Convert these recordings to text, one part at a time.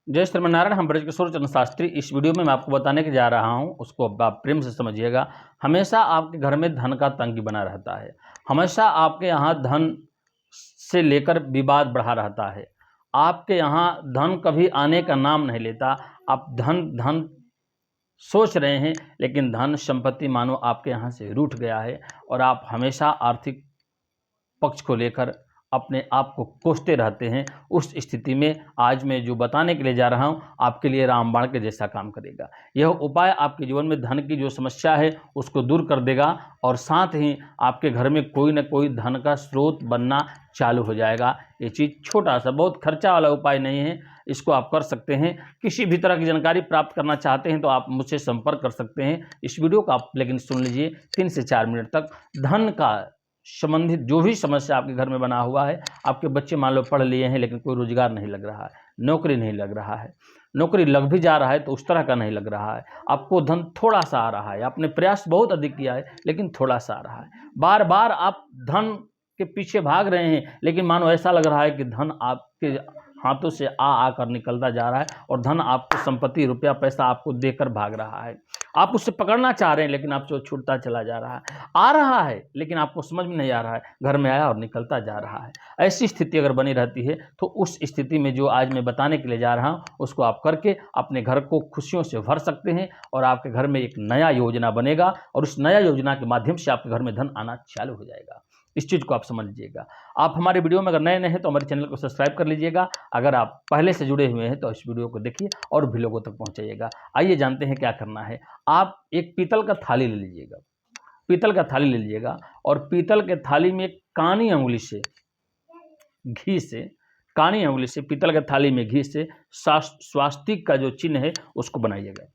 जय श्रीमन्नारायण। हम ब्रजकिशोर चंद्र शास्त्री। इस वीडियो में मैं आपको बताने के जा रहा हूं, उसको आप प्रेम से समझिएगा। हमेशा आपके घर में धन का तंगी बना रहता है। हमेशा आपके यहाँ धन से लेकर विवाद बढ़ा रहता है। आपके यहाँ धन कभी आने का नाम नहीं लेता। आप धन धन सोच रहे हैं, लेकिन धन संपत्ति मानो आपके यहाँ से रूठ गया है और आप हमेशा आर्थिक पक्ष को लेकर अपने आप को कोसते रहते हैं। उस स्थिति में आज मैं जो बताने के लिए जा रहा हूं, आपके लिए रामबाण के जैसा काम करेगा। यह उपाय आपके जीवन में धन की जो समस्या है उसको दूर कर देगा और साथ ही आपके घर में कोई न कोई धन का स्रोत बनना चालू हो जाएगा। ये चीज़ छोटा सा, बहुत खर्चा वाला उपाय नहीं है, इसको आप कर सकते हैं। किसी भी तरह की जानकारी प्राप्त करना चाहते हैं तो आप मुझसे संपर्क कर सकते हैं। इस वीडियो को आप लेकिन सुन लीजिए 3 से 4 मिनट तक। धन का संबंधित जो भी समस्या आपके घर में बना हुआ है, आपके बच्चे मान लो पढ़ लिए हैं लेकिन कोई रोजगार नहीं लग रहा है, नौकरी नहीं लग रहा है, नौकरी लग भी जा रहा है तो उस तरह का नहीं लग रहा है, आपको धन थोड़ा सा आ रहा है, आपने प्रयास बहुत अधिक किया है लेकिन थोड़ा सा आ रहा है, बार बार आप धन के पीछे भाग रहे हैं लेकिन मानो ऐसा लग रहा है कि धन आपके हाथों से आकर निकलता जा रहा है और धन आपको संपत्ति रुपया पैसा आपको देकर भाग रहा है। आप उससे पकड़ना चाह रहे हैं लेकिन आपसे छूटता चला जा रहा है। आ रहा है लेकिन आपको समझ में नहीं आ रहा है, घर में आया और निकलता जा रहा है। ऐसी स्थिति अगर बनी रहती है तो उस स्थिति में जो आज मैं बताने के लिए जा रहा हूँ उसको आप करके अपने घर को खुशियों से भर सकते हैं और आपके घर में एक नया योजना बनेगा और उस नया योजना के माध्यम से आपके घर में धन आना चालू हो जाएगा। इस चीज़ को आप समझ लीजिएगा। आप हमारे वीडियो में अगर नए हैं तो हमारे चैनल को सब्सक्राइब कर लीजिएगा। अगर आप पहले से जुड़े हुए हैं तो इस वीडियो को देखिए और भी लोगों तक पहुंचाइएगा। आइए जानते हैं क्या करना है। आप एक पीतल का थाली ले लीजिएगा, पीतल का थाली ले लीजिएगा और पीतल के थाली में कानी अंगुली से घी से, कानी अंगुली से पीतल के थाली में घी से स्वास्तिक का जो चिन्ह है उसको बनाइएगा।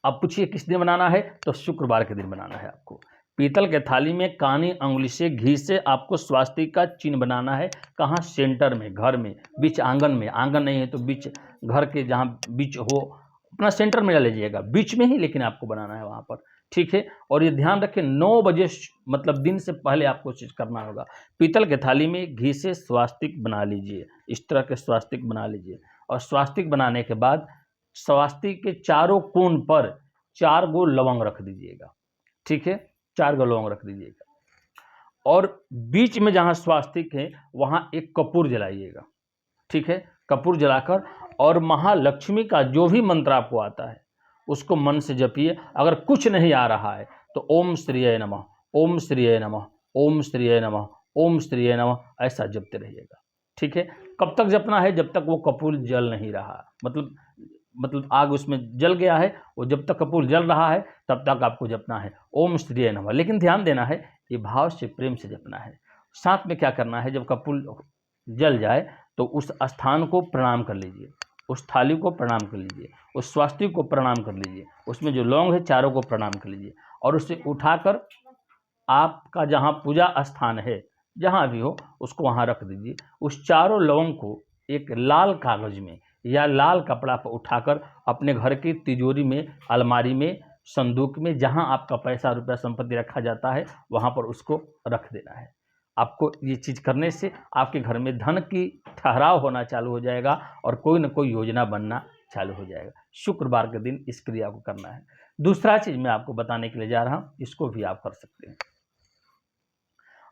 अब पूछिए किस दिन बनाना है, तो शुक्रवार के दिन बनाना है आपको। पीतल के थाली में कानी अंगुली से घी से आपको स्वास्तिक का चिन्ह बनाना है। कहाँ? सेंटर में, घर में, बीच आंगन में। आंगन नहीं है तो बीच, घर के जहाँ बीच हो अपना सेंटर में लीजिएगा, बीच में ही लेकिन आपको बनाना है वहाँ पर, ठीक है। और ये ध्यान रखें 9 बजे मतलब दिन से पहले आपको चीज़ करना होगा। पीतल के थाली में घी से स्वास्तिक बना लीजिए, इस तरह के स्वास्तिक बना लीजिए और स्वास्तिक बनाने के बाद स्वास्तिक के चारों कोण पर 4 गो लवंग रख दीजिएगा, ठीक है। 4 गो लवंग रख दीजिएगा और बीच में जहां स्वास्तिक है वहां एक कपूर जलाइएगा, ठीक है। कपूर जलाकर और महालक्ष्मी का जो भी मंत्र आपको आता है उसको मन से जपिए। अगर कुछ नहीं आ रहा है तो ओम श्रीय नमः, ओम श्रीय नमः, ओम श्रीय नमः, ओम श्रीय नमः ऐसा जपते रहिएगा, ठीक है। कब तक जपना है? जब तक वो कपूर जल नहीं रहा, मतलब आग उसमें जल गया है, वो जब तक कपूर जल रहा है तब तक आपको जपना है ओम श्रीय नमः। लेकिन ध्यान देना है, ये भाव से प्रेम से जपना है। साथ में क्या करना है, जब कपूर जल जाए तो उस स्थान को प्रणाम कर लीजिए, उस थाली को प्रणाम कर लीजिए, उस स्वास्तिक को प्रणाम कर लीजिए, उसमें जो लौंग है चारों को प्रणाम कर लीजिए और उसे उठाकर आपका जहाँ पूजा स्थान है जहाँ भी हो उसको वहाँ रख दीजिए। उस चारों लौंग को एक लाल कागज में या लाल कपड़ा पर उठाकर अपने घर की तिजोरी में, अलमारी में, संदूक में, जहां आपका पैसा रुपया संपत्ति रखा जाता है वहां पर उसको रख देना है। आपको ये चीज़ करने से आपके घर में धन की ठहराव होना चालू हो जाएगा और कोई न कोई योजना बनना चालू हो जाएगा। शुक्रवार के दिन इस क्रिया को करना है। दूसरा चीज़ मैं आपको बताने के लिए जा रहा हूँ, इसको भी आप कर सकते हैं।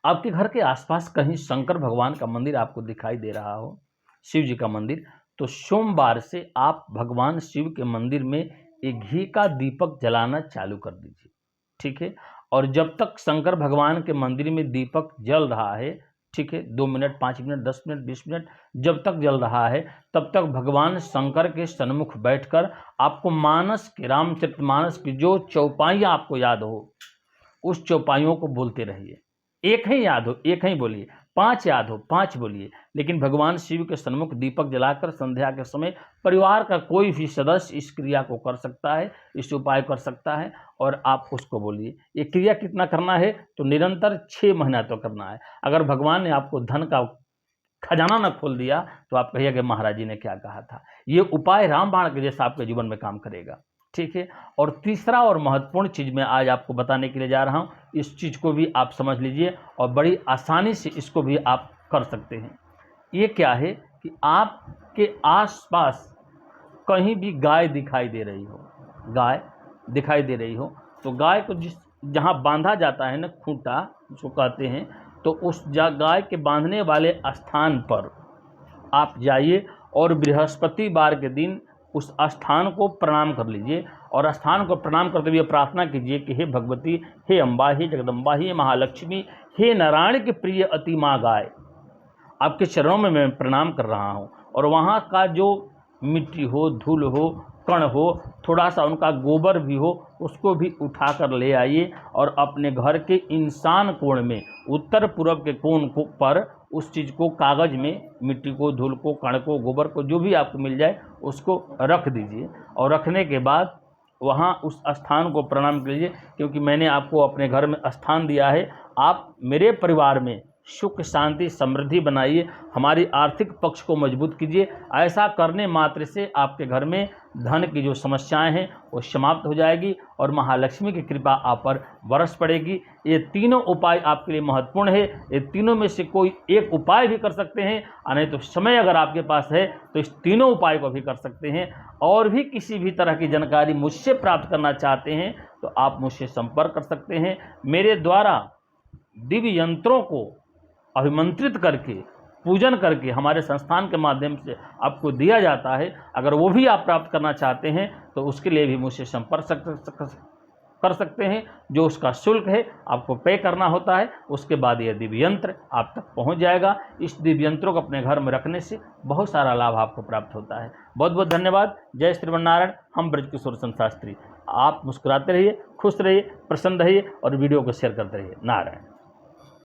आपके घर के आसपास कहीं शंकर भगवान का मंदिर आपको दिखाई दे रहा हो, शिव जी का मंदिर, तो सोमवार से आप भगवान शिव के मंदिर में एक घी का दीपक जलाना चालू कर दीजिए, ठीक है। और जब तक शंकर भगवान के मंदिर में दीपक जल रहा है, ठीक है, 2 मिनट, 5 मिनट, 10 मिनट, 20 मिनट जब तक जल रहा है तब तक भगवान शंकर के सन्मुख बैठकर आपको मानस के, रामचरितमानस की जो चौपाइयाँ आपको याद हो उस चौपाइयों को बोलते रहिए। एक ही याद हो, एक ही बोलिए, 5 याद हो 5 बोलिए, लेकिन भगवान शिव के सन्मुख दीपक जलाकर संध्या के समय परिवार का कोई भी सदस्य इस क्रिया को कर सकता है, इस उपाय कर सकता है और आप उसको बोलिए। ये क्रिया कितना करना है? तो निरंतर 6 महीना तो करना है। अगर भगवान ने आपको धन का खजाना न खोल दिया तो आप कहिए कि महाराज जी ने क्या कहा था। ये उपाय रामबाण के जैसा आपके जीवन में काम करेगा, ठीक है। और तीसरा और महत्वपूर्ण चीज़ मैं आज आपको बताने के लिए जा रहा हूँ, इस चीज़ को भी आप समझ लीजिए और बड़ी आसानी से इसको भी आप कर सकते हैं। ये क्या है? कि आपके आसपास कहीं भी गाय दिखाई दे रही हो, गाय दिखाई दे रही हो, तो गाय को जहाँ बांधा जाता है ना, खूंटा जिसको कहते हैं, तो उस गाय के बांधने वाले स्थान पर आप जाइए और बृहस्पतिवार के दिन उस स्थान को प्रणाम कर लीजिए और स्थान को प्रणाम करते हुए प्रार्थना कीजिए कि हे भगवती, हे अम्बा, हे जगदम्बा, हे महालक्ष्मी, हे नारायण के प्रिय अति माँ गाय, आपके चरणों में मैं प्रणाम कर रहा हूँ। और वहाँ का जो मिट्टी हो, धूल हो, कण हो, थोड़ा सा उनका गोबर भी हो, उसको भी उठा कर ले आइए और अपने घर के ईशान कोण में, उत्तर पूर्व के कोण को पर उस चीज़ को, कागज़ में मिट्टी को, धूल को, कण को, गोबर को, जो भी आपको मिल जाए उसको रख दीजिए। और रखने के बाद वहाँ उस स्थान को प्रणाम कीजिए, क्योंकि मैंने आपको अपने घर में स्थान दिया है। आप मेरे परिवार में सुख, शांति, समृद्धि बनाइए, हमारी आर्थिक पक्ष को मजबूत कीजिए। ऐसा करने मात्र से आपके घर में धन की जो समस्याएं हैं वो समाप्त हो जाएगी और महालक्ष्मी की कृपा आप पर बरस पड़ेगी। ये तीनों उपाय आपके लिए महत्वपूर्ण है। ये तीनों में से कोई एक उपाय भी कर सकते हैं, नहीं तो समय अगर आपके पास है तो इस तीनों उपाय को भी कर सकते हैं। और भी किसी भी तरह की जानकारी मुझसे प्राप्त करना चाहते हैं तो आप मुझसे संपर्क कर सकते हैं। मेरे द्वारा दिव्य यंत्रों को अभिमंत्रित करके, पूजन करके हमारे संस्थान के माध्यम से आपको दिया जाता है। अगर वो भी आप प्राप्त करना चाहते हैं तो उसके लिए भी मुझसे संपर्क कर सकते हैं। जो उसका शुल्क है आपको पे करना होता है, उसके बाद यह दिव्य यंत्र आप तक पहुंच जाएगा। इस दिव्य यंत्रों को अपने घर में रखने से बहुत सारा लाभ आपको प्राप्त होता है। बहुत बहुत धन्यवाद। जय श्रीमन्नारायण। हम ब्रजकिशोर चंद्र शास्त्री। आप मुस्कुराते रहिए, खुश रहिए, प्रसन्न रहिए और वीडियो को शेयर करते रहिए। नारायण।